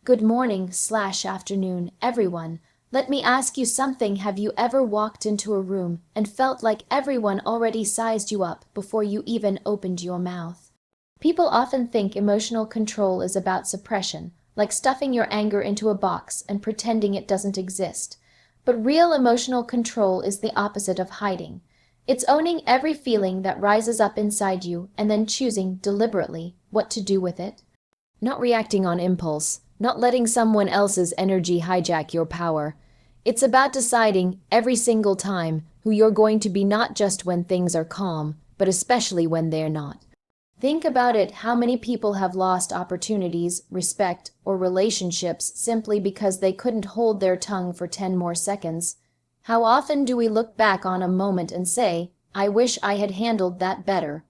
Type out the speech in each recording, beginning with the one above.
Good morning/afternoon, everyone. Let me ask you something. Have you ever walked into a room and felt like everyone already sized you up before you even opened your mouth? People often think emotional control is about suppression, like stuffing your anger into a box and pretending it doesn't exist. But real emotional control is the opposite of hiding. It's owning every feeling that rises up inside you and then choosing deliberately what to do with it. Not reacting on impulse, not letting someone else's energy hijack your power. It's about deciding every single time who you're going to be, not just when things are calm, but especially when they're not. Think about it. How many people have lost opportunities, respect, or relationships simply because they couldn't hold their tongue for 10 more seconds? How often do we look back on a moment and say, "I wish I had handled that better"?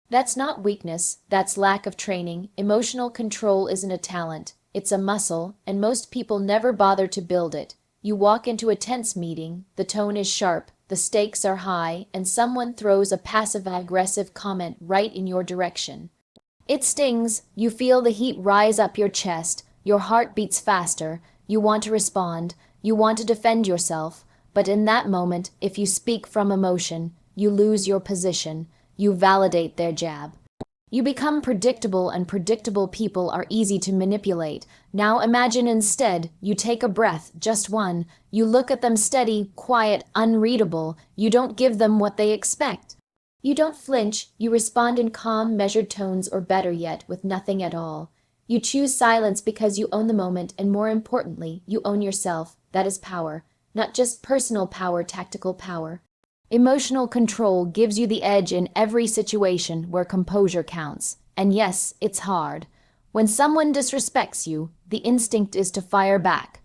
That's not weakness, that's lack of training. Emotional control isn't a talent, it's a muscle, and most people never bother to build it. You walk into a tense meeting, the tone is sharp, the stakes are high, and someone throws a passive-aggressive comment right in your direction. It stings, you feel the heat rise up your chest, your heart beats faster, you want to respond, you want to defend yourself, but in that moment, if you speak from emotion, you lose your position. You validate their jab. You become predictable, and predictable people are easy to manipulate. Now imagine instead, you take a breath, just one. You look at them steady, quiet, unreadable. You don't give them what they expect. You don't flinch, you respond in calm, measured tones, or better yet, with nothing at all. You choose silence because you own the moment, and more importantly, you own yourself. That is power. Not just personal power, tactical power. Emotional control gives you the edge in every situation where composure counts. And yes, it's hard. When someone disrespects you, the instinct is to fire back.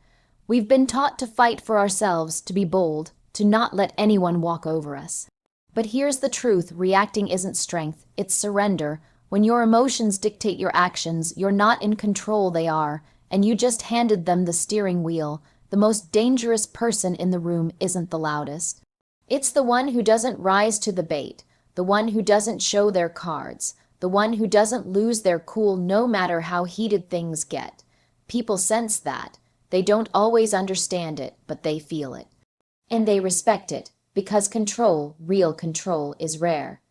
We've been taught to fight for ourselves, to be bold, to not let anyone walk over us. But here's the truth: reacting isn't strength, it's surrender. When your emotions dictate your actions, you're not in control, they are, and you just handed them the steering wheel. The most dangerous person in the room isn't the loudest. It's the one who doesn't rise to the bait, the one who doesn't show their cards, the one who doesn't lose their cool no matter how heated things get. People sense that. They don't always understand it, but they feel it. And they respect it, because control, real control, is rare.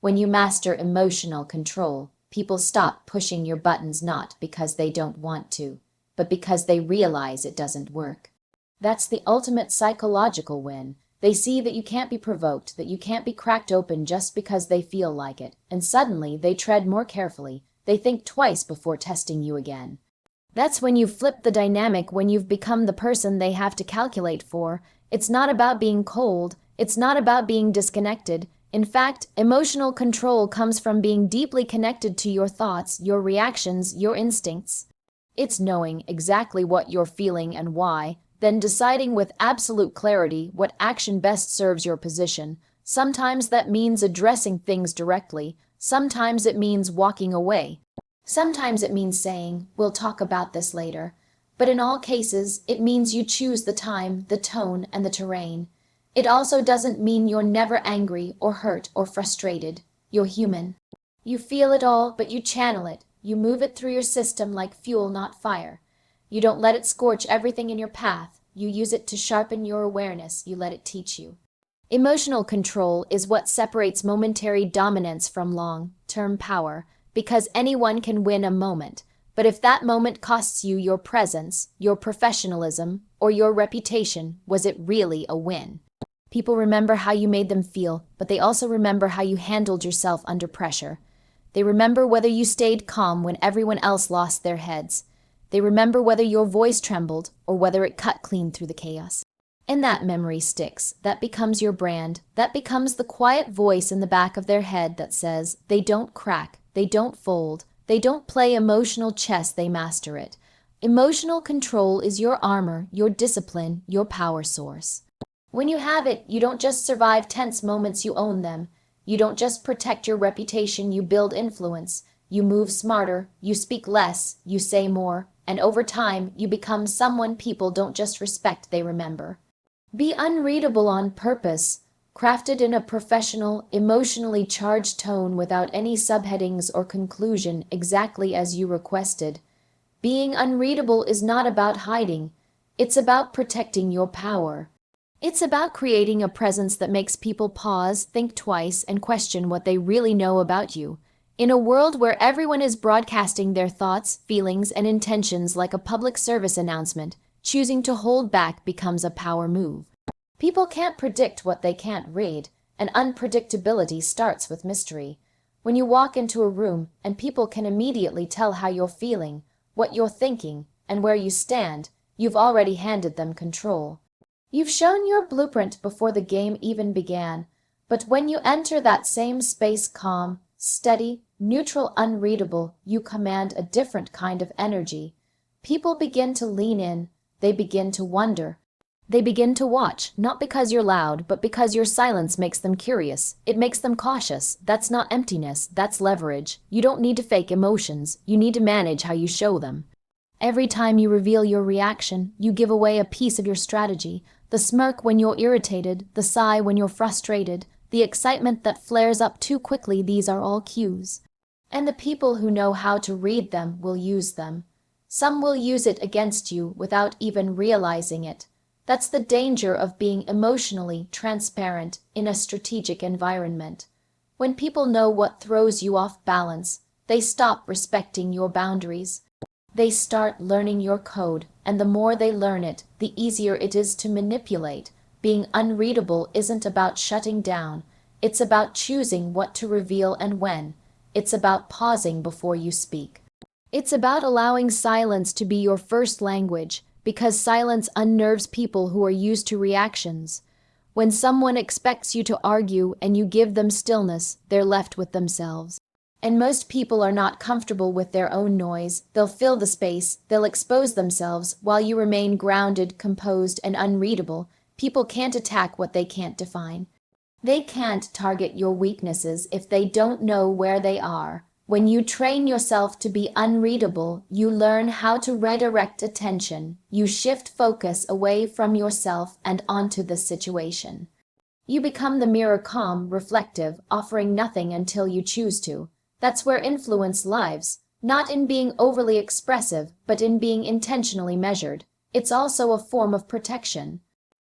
When you master emotional control, people stop pushing your buttons, not because they don't want to, but because they realize it doesn't work. That's the ultimate psychological win. They see that you can't be provoked, that you can't be cracked open just because they feel like it, and suddenly they tread more carefully. They think twice before testing you again. That's when you flip the dynamic, when you've become the person they have to calculate for. It's not about being cold, it's not about being disconnected. In fact, emotional control comes from being deeply connected to your thoughts, your reactions, your instincts. It's knowing exactly what you're feeling and why, then deciding with absolute clarity what action best serves your position. Sometimes that means addressing things directly. Sometimes it means walking away. Sometimes it means saying, "We'll talk about this later." But in all cases, it means you choose the time, the tone, and the terrain. It also doesn't mean you're never angry or hurt or frustrated. You're human. You feel it all, but you channel it. You move it through your system like fuel, not fire. You don't let it scorch everything in your path. You use it to sharpen your awareness. You let it teach you. Emotional control is what separates momentary dominance from long-term power, because anyone can win a moment. But if that moment costs you your presence, your professionalism, or your reputation, was it really a win? People remember how you made them feel, but they also remember how you handled yourself under pressure. They remember whether you stayed calm when everyone else lost their heads. They remember whether your voice trembled or whether it cut clean through the chaos. And that memory sticks. That becomes your brand. That becomes the quiet voice in the back of their head that says, they don't crack, they don't fold, they don't play emotional chess, they master it. Emotional control is your armor, your discipline, your power source. When you have it, you don't just survive tense moments, you own them. You don't just protect your reputation, you build influence. You move smarter, you speak less, you say more, and over time, you become someone people don't just respect, they remember. Be unreadable on purpose, crafted in a professional, emotionally charged tone without any subheadings or conclusion, exactly as you requested. Being unreadable is not about hiding. It's about protecting your power. It's about creating a presence that makes people pause, think twice, and question what they really know about you. In a world where everyone is broadcasting their thoughts, feelings, and intentions like a public service announcement, choosing to hold back becomes a power move. People can't predict what they can't read, and unpredictability starts with mystery. When you walk into a room and people can immediately tell how you're feeling, what you're thinking, and where you stand, you've already handed them control. You've shown your blueprint before the game even began, but when you enter that same space calm, steady, neutral, unreadable, you command a different kind of energy. People begin to lean in, they begin to wonder. They begin to watch, not because you're loud, but because your silence makes them curious. It makes them cautious. That's not emptiness, that's leverage. You don't need to fake emotions, you need to manage how you show them. Every time you reveal your reaction, you give away a piece of your strategy. The smirk when you're irritated, the sigh when you're frustrated, the excitement that flares up too quickly, these are all cues. And the people who know how to read them will use them. Some will use it against you without even realizing it. That's the danger of being emotionally transparent in a strategic environment. When people know what throws you off balance, they stop respecting your boundaries. They start learning your code, and the more they learn it, the easier it is to manipulate. Being unreadable isn't about shutting down. It's about choosing what to reveal and when. It's about pausing before you speak. It's about allowing silence to be your first language, because silence unnerves people who are used to reactions. When someone expects you to argue and you give them stillness, they're left with themselves. And most people are not comfortable with their own noise. They'll fill the space, they'll expose themselves, while you remain grounded, composed, and unreadable. People can't attack what they can't define. They can't target your weaknesses if they don't know where they are. When you train yourself to be unreadable, you learn how to redirect attention. You shift focus away from yourself and onto the situation. You become the mirror, calm, reflective, offering nothing until you choose to. That's where influence lives, not in being overly expressive, but in being intentionally measured. It's also a form of protection.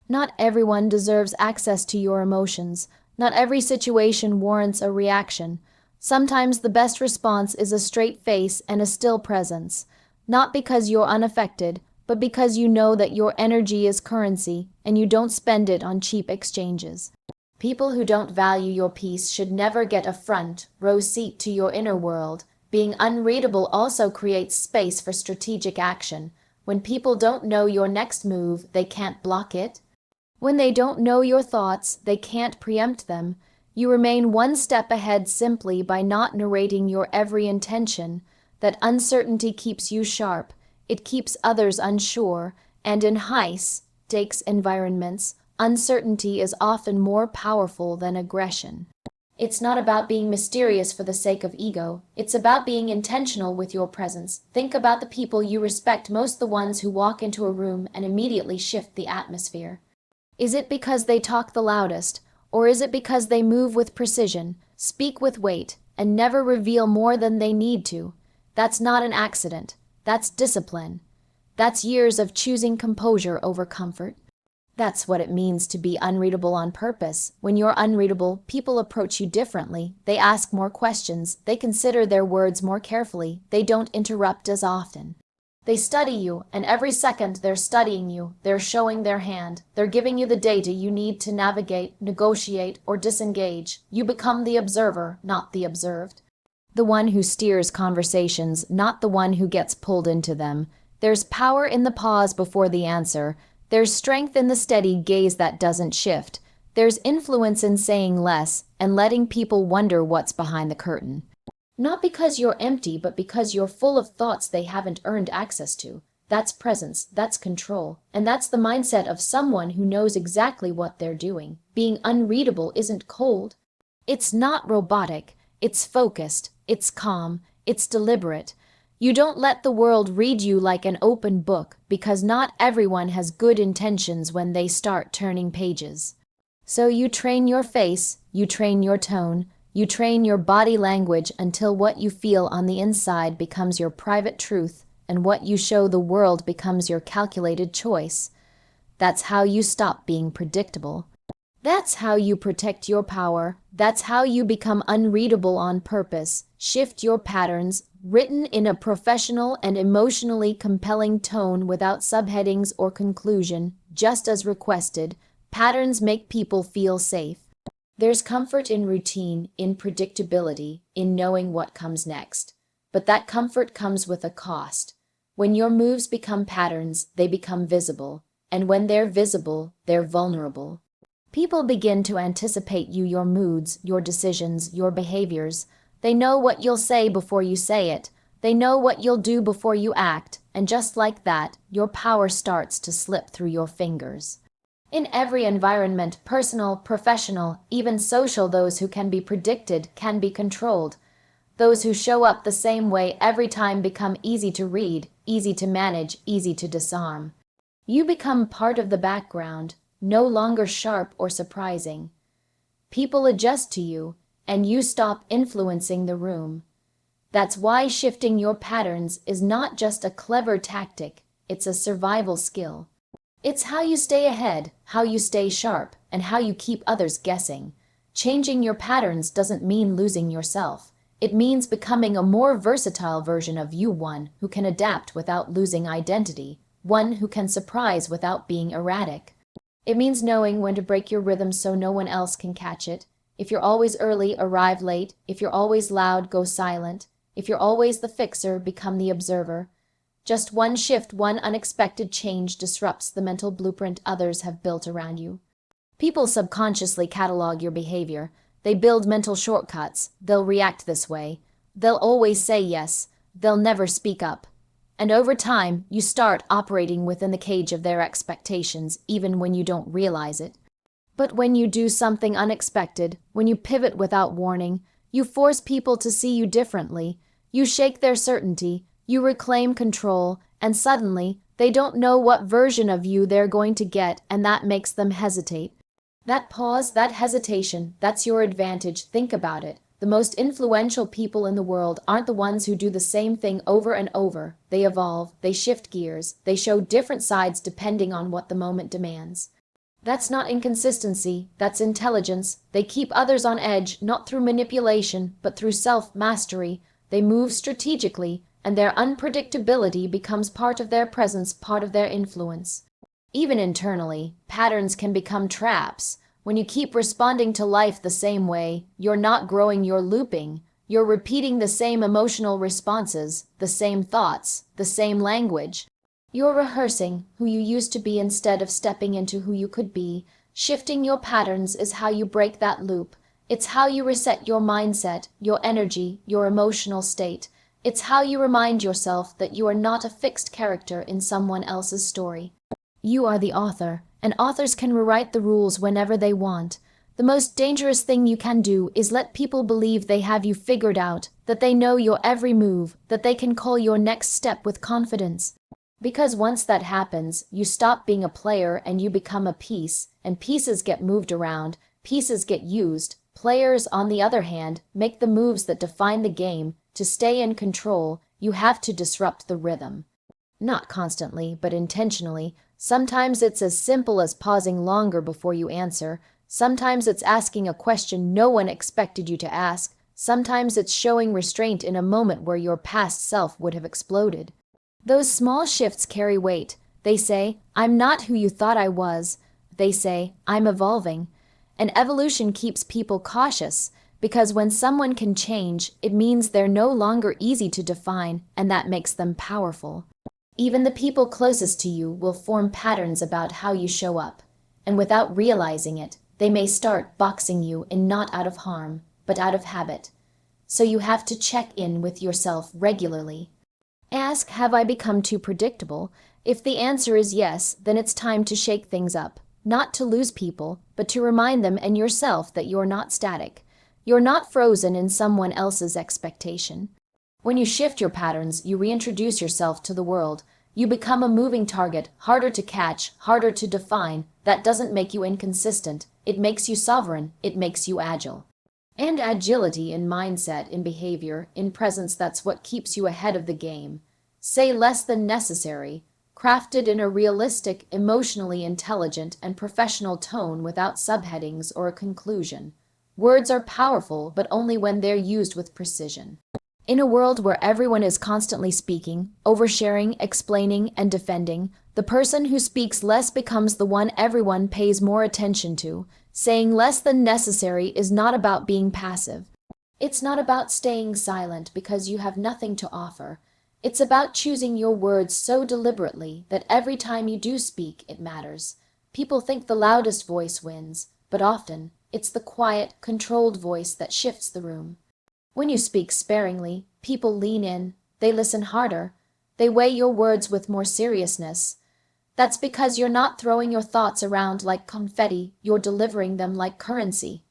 Not everyone deserves access to your emotions. Not every situation warrants a reaction. Sometimes the best response is a straight face and a still presence, not because you're unaffected, but because you know that your energy is currency and you don't spend it on cheap exchanges. People who don't value your peace should never get a front row seat to your inner world. Being unreadable also creates space for strategic action. When people don't know your next move, they can't block it. When they don't know your thoughts, they can't preempt them. You remain one step ahead simply by not narrating your every intention. That uncertainty keeps you sharp. It keeps others unsure. And in high-stakes environments, uncertainty is often more powerful than aggression. It's not about being mysterious for the sake of ego. It's about being intentional with your presence. Think about the people you respect most, the ones who walk into a room and immediately shift the atmosphere. Is it because they talk the loudest? Or is it because they move with precision, speak with weight, and never reveal more than they need to? That's not an accident. That's discipline. That's years of choosing composure over comfort. That's what it means to be unreadable on purpose. When you're unreadable, people approach you differently. They ask more questions. They consider their words more carefully. They don't interrupt as often. They study you, and every second they're studying you, they're showing their hand, they're giving you the data you need to navigate, negotiate, or disengage. You become the observer, not the observed. The one who steers conversations, not the one who gets pulled into them. There's power in the pause before the answer. There's strength in the steady gaze that doesn't shift. There's influence in saying less and letting people wonder what's behind the curtain. Not because you're empty, but because you're full of thoughts they haven't earned access to. That's presence, that's control, and that's the mindset of someone who knows exactly what they're doing. Being unreadable isn't cold. It's not robotic. It's focused. It's calm. It's deliberate. You don't let the world read you like an open book, because not everyone has good intentions when they start turning pages. So you train your face, you train your tone, you train your body language until what you feel on the inside becomes your private truth, and what you show the world becomes your calculated choice. That's how you stop being predictable. That's how you protect your power. That's how you become unreadable on purpose. Shift your patterns, written in a professional and emotionally compelling tone without subheadings or conclusion, just as requested. Patterns make people feel safe. There's comfort in routine, in predictability, in knowing what comes next. But that comfort comes with a cost. When your moves become patterns, they become visible. And when they're visible, they're vulnerable. People begin to anticipate you, your moods, your decisions, your behaviors. They know what you'll say before you say it. They know what you'll do before you act. And just like that, your power starts to slip through your fingers. In every environment, personal, professional, even social, those who can be predicted can be controlled. Those who show up the same way every time become easy to read, easy to manage, easy to disarm. You become part of the background, no longer sharp or surprising. People adjust to you, and you stop influencing the room. That's why shifting your patterns is not just a clever tactic, it's a survival skill. It's how you stay ahead, how you stay sharp, and how you keep others guessing. Changing your patterns doesn't mean losing yourself. It means becoming a more versatile version of you, one who can adapt without losing identity, one who can surprise without being erratic. It means knowing when to break your rhythm so no one else can catch it. If you're always early, arrive late. If you're always loud, go silent. If you're always the fixer, become the observer. Just one shift, one unexpected change disrupts the mental blueprint others have built around you. People subconsciously catalog your behavior. They build mental shortcuts. They'll react this way. They'll always say yes. They'll never speak up. And over time, you start operating within the cage of their expectations, even when you don't realize it. But when you do something unexpected, when you pivot without warning, you force people to see you differently. You shake their certainty. You reclaim control, and suddenly, they don't know what version of you they're going to get, and that makes them hesitate. That pause, that hesitation, that's your advantage. Think about it. The most influential people in the world aren't the ones who do the same thing over and over. They evolve, they shift gears, they show different sides depending on what the moment demands. That's not inconsistency, that's intelligence. They keep others on edge, not through manipulation, but through self-mastery. They move strategically, and their unpredictability becomes part of their presence, part of their influence. Even internally, patterns can become traps. When you keep responding to life the same way, you're not growing, you're looping. You're repeating the same emotional responses, the same thoughts, the same language. You're rehearsing who you used to be instead of stepping into who you could be. Shifting your patterns is how you break that loop. It's how you reset your mindset, your energy, your emotional state. It's how you remind yourself that you are not a fixed character in someone else's story. You are the author, and authors can rewrite the rules whenever they want. The most dangerous thing you can do is let people believe they have you figured out, that they know your every move, that they can call your next step with confidence. Because once that happens, you stop being a player and you become a piece, and pieces get moved around, pieces get used. Players, on the other hand, make the moves that define the game. To stay in control, you have to disrupt the rhythm. Not constantly, but intentionally. Sometimes it's as simple as pausing longer before you answer. Sometimes it's asking a question no one expected you to ask. Sometimes it's showing restraint in a moment where your past self would have exploded. Those small shifts carry weight. They say, I'm not who you thought I was. They say, I'm evolving. And evolution keeps people cautious, because when someone can change, it means they're no longer easy to define, and that makes them powerful. Even the people closest to you will form patterns about how you show up, and without realizing it, they may start boxing you in not out of harm, but out of habit. So you have to check in with yourself regularly. Ask, have I become too predictable? If the answer is yes, then it's time to shake things up. Not to lose people, but to remind them and yourself that you're not static. You're not frozen in someone else's expectation. When you shift your patterns, you reintroduce yourself to the world. You become a moving target, harder to catch, harder to define. That doesn't make you inconsistent. It makes you sovereign. It makes you agile. And agility in mindset, in behavior, in presence, that's what keeps you ahead of the game. Say less than necessary, crafted in a realistic, emotionally intelligent, and professional tone without subheadings or a conclusion. Words are powerful, but only when they're used with precision. In a world where everyone is constantly speaking, oversharing, explaining, and defending, the person who speaks less becomes the one everyone pays more attention to. Saying less than necessary is not about being passive. It's not about staying silent because you have nothing to offer. It's about choosing your words so deliberately that every time you do speak, it matters. People think the loudest voice wins, but often it's the quiet, controlled voice that shifts the room. When you speak sparingly, people lean in, they listen harder, they weigh your words with more seriousness. That's because you're not throwing your thoughts around like confetti, you're delivering them like currency.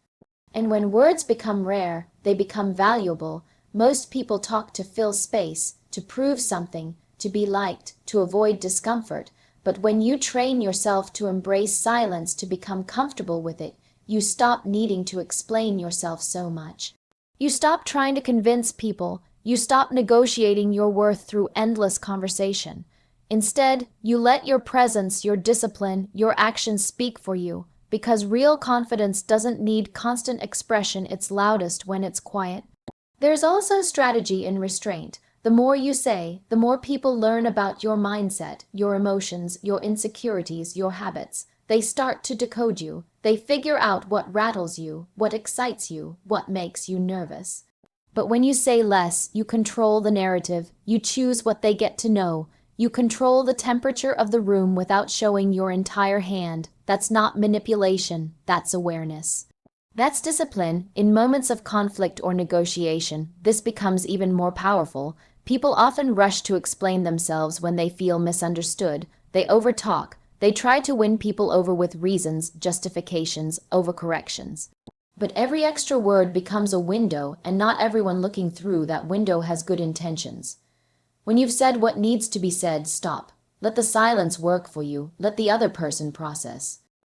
And when words become rare, they become valuable. Most people talk to fill space, to prove something, to be liked, to avoid discomfort. But when you train yourself to embrace silence, to become comfortable with it, you stop needing to explain yourself so much. You stop trying to convince people. You stop negotiating your worth through endless conversation. Instead, you let your presence, your discipline, your actions speak for you, because real confidence doesn't need constant expression. It's loudest when it's quiet. There's also strategy in restraint. The more you say, the more people learn about your mindset, your emotions, your insecurities, your habits. They start to decode you. They figure out what rattles you, what excites you, what makes you nervous. But when you say less, you control the narrative. You choose what they get to know. You control the temperature of the room without showing your entire hand. That's not manipulation, that's awareness. That's discipline. In moments of conflict or negotiation, this becomes even more powerful. People often rush to explain themselves when they feel misunderstood. They overtalk. They try to win people over with reasons, justifications, overcorrections. But every extra word becomes a window, and not everyone looking through that window has good intentions. When you've said what needs to be said, stop. Let the silence work for you. Let the other person process.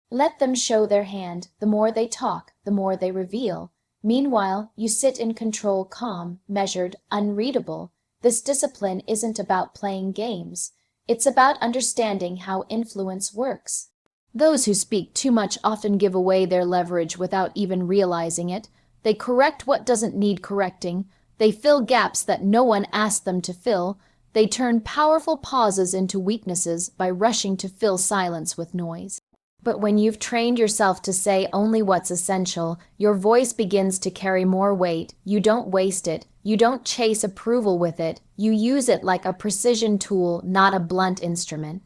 Let them show their hand. The more they talk, the more they reveal. Meanwhile, you sit in control, calm, measured, unreadable. This discipline isn't about playing games. It's about understanding how influence works. Those who speak too much often give away their leverage without even realizing it. They correct what doesn't need correcting. They fill gaps that no one asked them to fill. They turn powerful pauses into weaknesses by rushing to fill silence with noise. But when you've trained yourself to say only what's essential, your voice begins to carry more weight. You don't waste it. You don't chase approval with it. You use it like a precision tool, not a blunt instrument.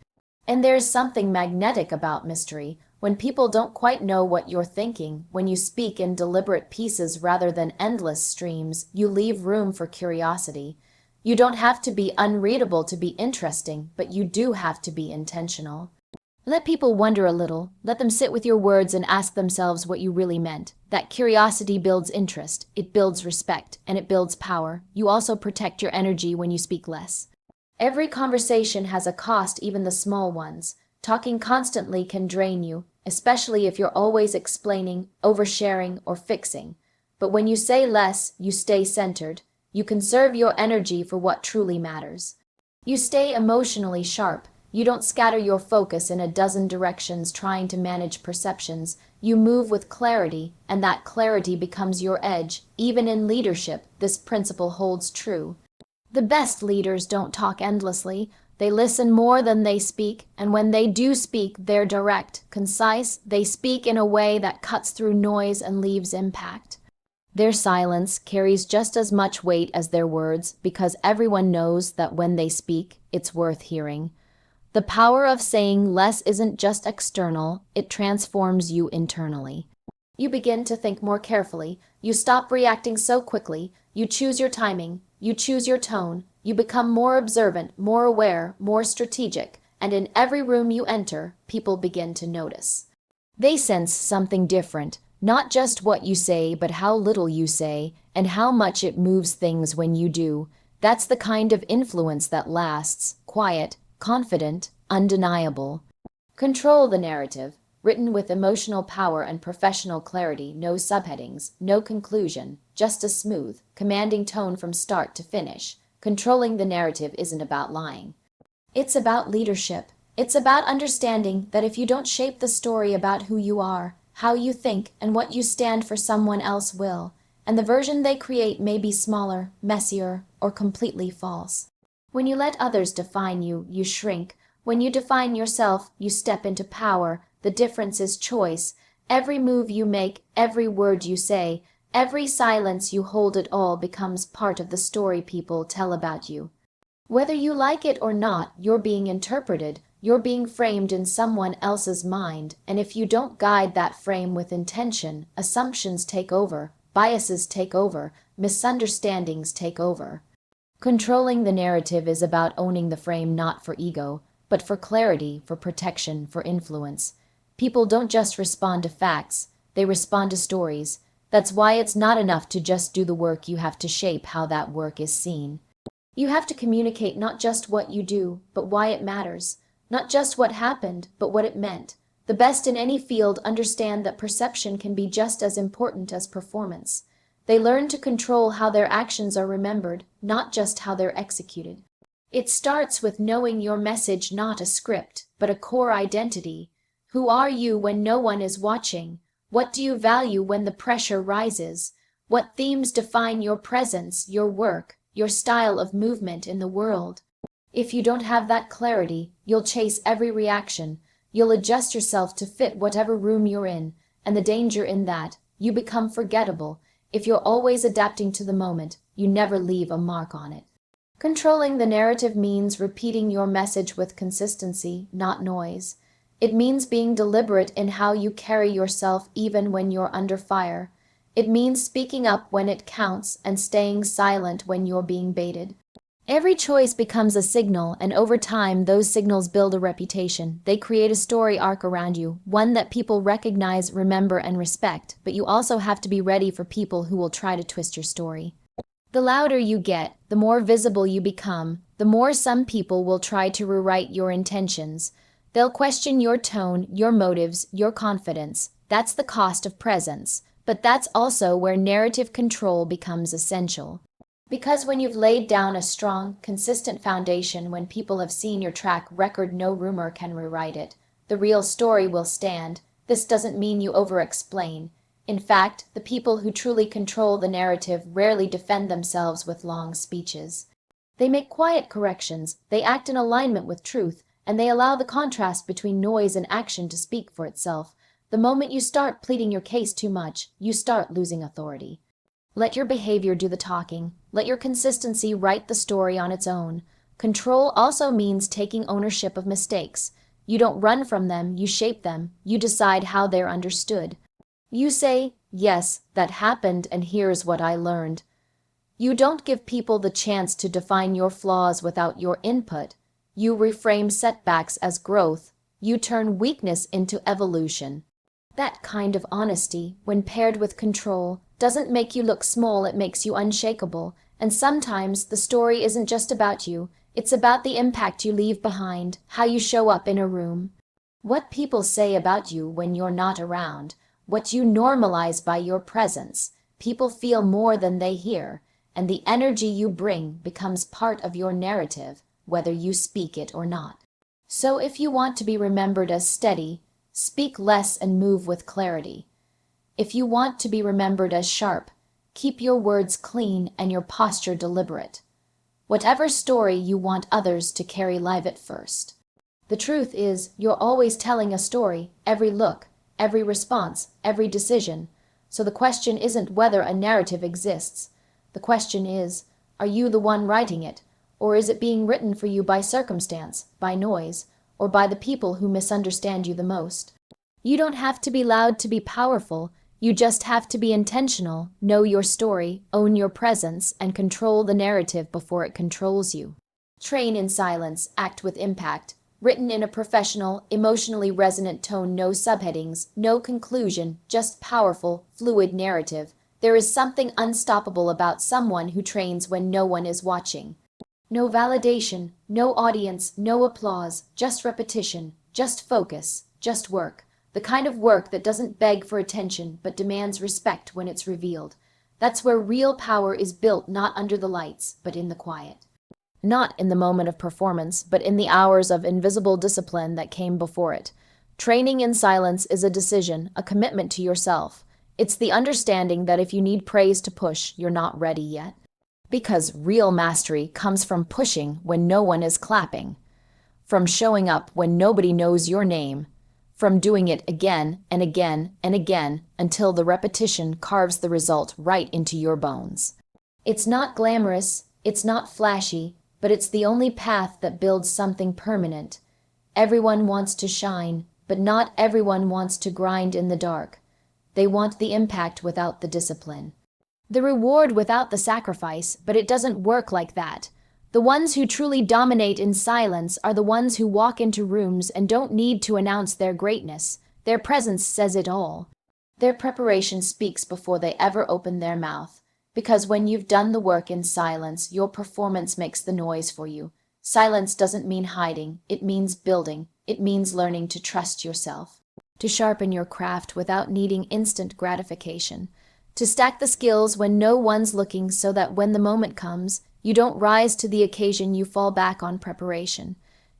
And there's something magnetic about mystery. When people don't quite know what you're thinking, when you speak in deliberate pieces rather than endless streams, you leave room for curiosity. You don't have to be unreadable to be interesting, but you do have to be intentional. Let people wonder a little. Let them sit with your words and ask themselves what you really meant. That curiosity builds interest, it builds respect, and it builds power. You also protect your energy when you speak less. Every conversation has a cost, even the small ones. Talking constantly can drain you, especially if you're always explaining, oversharing, or fixing. But when you say less, you stay centered. You conserve your energy for what truly matters. You stay emotionally sharp. You don't scatter your focus in a dozen directions trying to manage perceptions. You move with clarity, and that clarity becomes your edge. Even in leadership, this principle holds true. The best leaders don't talk endlessly. They listen more than they speak, and when they do speak, they're direct, concise. They speak in a way that cuts through noise and leaves impact. Their silence carries just as much weight as their words, because everyone knows that when they speak, it's worth hearing. The power of saying less isn't just external, it transforms you internally. You begin to think more carefully. You stop reacting so quickly. You choose your timing. You choose your tone. You become more observant, more aware, more strategic, and in every room you enter, people begin to notice. They sense something different, not just what you say, but how little you say, and how much it moves things when you do. That's the kind of influence that lasts, quiet, confident, undeniable. Control the narrative, written with emotional power and professional clarity, no subheadings, no conclusion, just a smooth, commanding tone from start to finish. Controlling the narrative isn't about lying. It's about leadership. It's about understanding that if you don't shape the story about who you are, how you think, and what you stand for, someone else will, and the version they create may be smaller, messier, or completely false. When you let others define you, you shrink. When you define yourself, you step into power. The difference is choice. Every move you make, every word you say, every silence you hold, it all becomes part of the story people tell about you. Whether you like it or not, you're being interpreted, you're being framed in someone else's mind, and if you don't guide that frame with intention, assumptions take over, biases take over, misunderstandings take over. Controlling the narrative is about owning the frame, not for ego, but for clarity, for protection, for influence. People don't just respond to facts, they respond to stories. That's why it's not enough to just do the work, you have to shape how that work is seen. You have to communicate not just what you do, but why it matters. Not just what happened, but what it meant. The best in any field understand that perception can be just as important as performance. They learn to control how their actions are remembered, not just how they're executed. It starts with knowing your message, not a script, but a core identity. Who are you when no one is watching? What do you value when the pressure rises? What themes define your presence, your work, your style of movement in the world? If you don't have that clarity, you'll chase every reaction. You'll adjust yourself to fit whatever room you're in, and the danger in that, you become forgettable. If you're always adapting to the moment, you never leave a mark on it. Controlling the narrative means repeating your message with consistency, not noise. It means being deliberate in how you carry yourself even when you're under fire. It means speaking up when it counts and staying silent when you're being baited. Every choice becomes a signal, and over time, those signals build a reputation. They create a story arc around you, one that people recognize, remember, and respect, but you also have to be ready for people who will try to twist your story. The louder you get, the more visible you become, the more some people will try to rewrite your intentions. They'll question your tone, your motives, your confidence. That's the cost of presence, but that's also where narrative control becomes essential. Because when you've laid down a strong, consistent foundation, when people have seen your track record, no rumor can rewrite it. The real story will stand. This doesn't mean you over-explain. In fact, the people who truly control the narrative rarely defend themselves with long speeches. They make quiet corrections, they act in alignment with truth, and they allow the contrast between noise and action to speak for itself. The moment you start pleading your case too much, you start losing authority. Let your behavior do the talking. Let your consistency write the story on its own. Control also means taking ownership of mistakes. You don't run from them, you shape them. You decide how they're understood. You say, yes, that happened, and here's what I learned. You don't give people the chance to define your flaws without your input. You reframe setbacks as growth. You turn weakness into evolution. That kind of honesty, when paired with control, doesn't make you look small, it makes you unshakable. And sometimes the story isn't just about you, it's about the impact you leave behind, how you show up in a room. What people say about you when you're not around, what you normalize by your presence. People feel more than they hear, and the energy you bring becomes part of your narrative, whether you speak it or not. So if you want to be remembered as steady, speak less and move with clarity. If you want to be remembered as sharp, keep your words clean and your posture deliberate. Whatever story you want others to carry, live it first. The truth is, you're always telling a story, every look, every response, every decision. So the question isn't whether a narrative exists. The question is, are you the one writing it? Or is it being written for you by circumstance, by noise, or by the people who misunderstand you the most? You don't have to be loud to be powerful. You just have to be intentional, know your story, own your presence, and control the narrative before it controls you. Train in silence, act with impact. Written in a professional, emotionally resonant tone, no subheadings, no conclusion, just powerful, fluid narrative. There is something unstoppable about someone who trains when no one is watching. No validation, no audience, no applause, just repetition, just focus, just work. The kind of work that doesn't beg for attention but demands respect when it's revealed. That's where real power is built, not under the lights, but in the quiet. not in the moment of performance, but in the hours of invisible discipline that came before it. Training in silence is a decision, a commitment to yourself. It's the understanding that if you need praise to push, you're not ready yet. Because real mastery comes from pushing when no one is clapping, from showing up when nobody knows your name, from doing it again and again and again until the repetition carves the result right into your bones. It's not glamorous, it's not flashy, but it's the only path that builds something permanent. Everyone wants to shine, but not everyone wants to grind in the dark. They want the impact without the discipline. The reward without the sacrifice, but it doesn't work like that. The ones who truly dominate in silence are the ones who walk into rooms and don't need to announce their greatness. Their presence says it all. Their preparation speaks before they ever open their mouth. Because when you've done the work in silence, your performance makes the noise for you. Silence doesn't mean hiding, it means building. It means learning to trust yourself, to sharpen your craft without needing instant gratification, to stack the skills when no one's looking so that when the moment comes, you don't rise to the occasion, you fall back on preparation.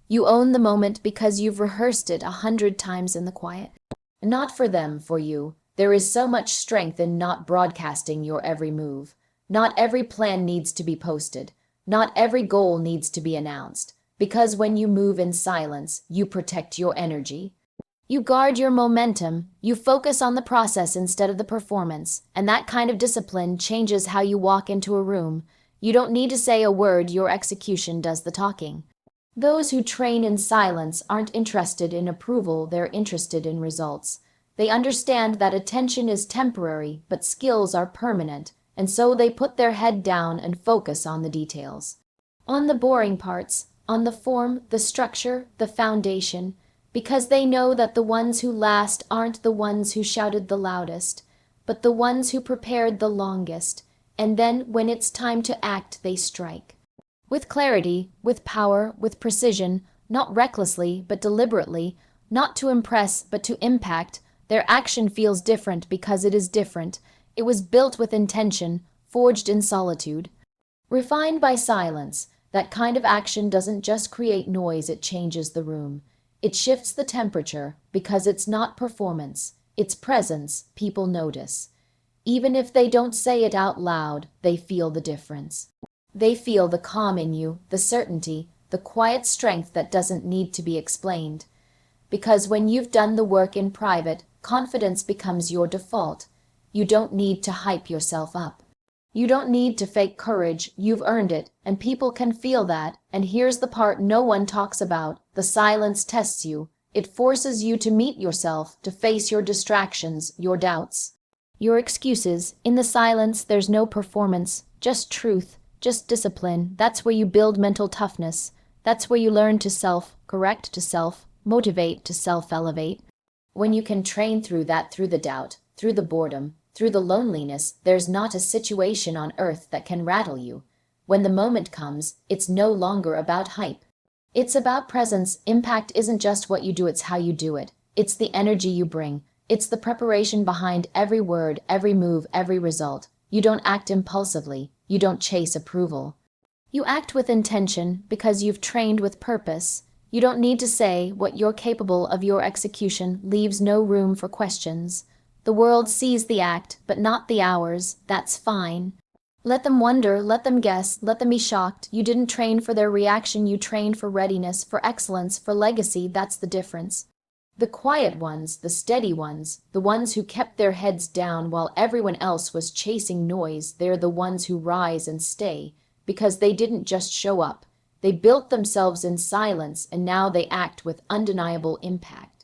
You own the moment because you've rehearsed it 100 times in the quiet. Not for them, for you. There is so much strength in not broadcasting your every move. Not every plan needs to be posted. Not every goal needs to be announced. Because when you move in silence, you protect your energy. You guard your momentum. You focus on the process instead of the performance. And that kind of discipline changes how you walk into a room. You don't need to say a word, your execution does the talking. Those who train in silence aren't interested in approval, they're interested in results. They understand that attention is temporary, but skills are permanent, and so they put their head down and focus on the details. On the boring parts, on the form, the structure, the foundation, because they know that the ones who last aren't the ones who shouted the loudest, but the ones who prepared the longest, and then when it's time to act, they strike. With clarity, with power, with precision, not recklessly, but deliberately, not to impress, but to impact. Their action feels different because it is different. It was built with intention, forged in solitude. Refined by silence, that kind of action doesn't just create noise, it changes the room. It shifts the temperature because it's not performance, it's presence people notice. Even if they don't say it out loud, they feel the difference. They feel the calm in you, the certainty, the quiet strength that doesn't need to be explained. Because when you've done the work in private, confidence becomes your default. You don't need to hype yourself up. You don't need to fake courage, you've earned it, and people can feel that. And here's the part no one talks about. The silence tests you. It forces you to meet yourself, to face your distractions, your doubts, your excuses. In the silence, there's no performance, just truth, just discipline. That's where you build mental toughness. That's where you learn to self-correct, to self-motivate, to self-elevate. When you can train through that, through the doubt, through the boredom, through the loneliness, there's not a situation on earth that can rattle you. When the moment comes, it's no longer about hype. It's about presence. Impact isn't just what you do, it's how you do it. It's the energy you bring. It's the preparation behind every word, every move, every result. You don't act impulsively. You don't chase approval. You act with intention because you've trained with purpose. You don't need to say what you're capable of. Your execution leaves no room for questions. The world sees the act, but not the hours. That's fine. Let them wonder, let them guess, let them be shocked. You didn't train for their reaction, you trained for readiness, for excellence, for legacy. That's the difference. The quiet ones, the steady ones, the ones who kept their heads down while everyone else was chasing noise, they're the ones who rise and stay, because they didn't just show up. They built themselves in silence, and now they act with undeniable impact.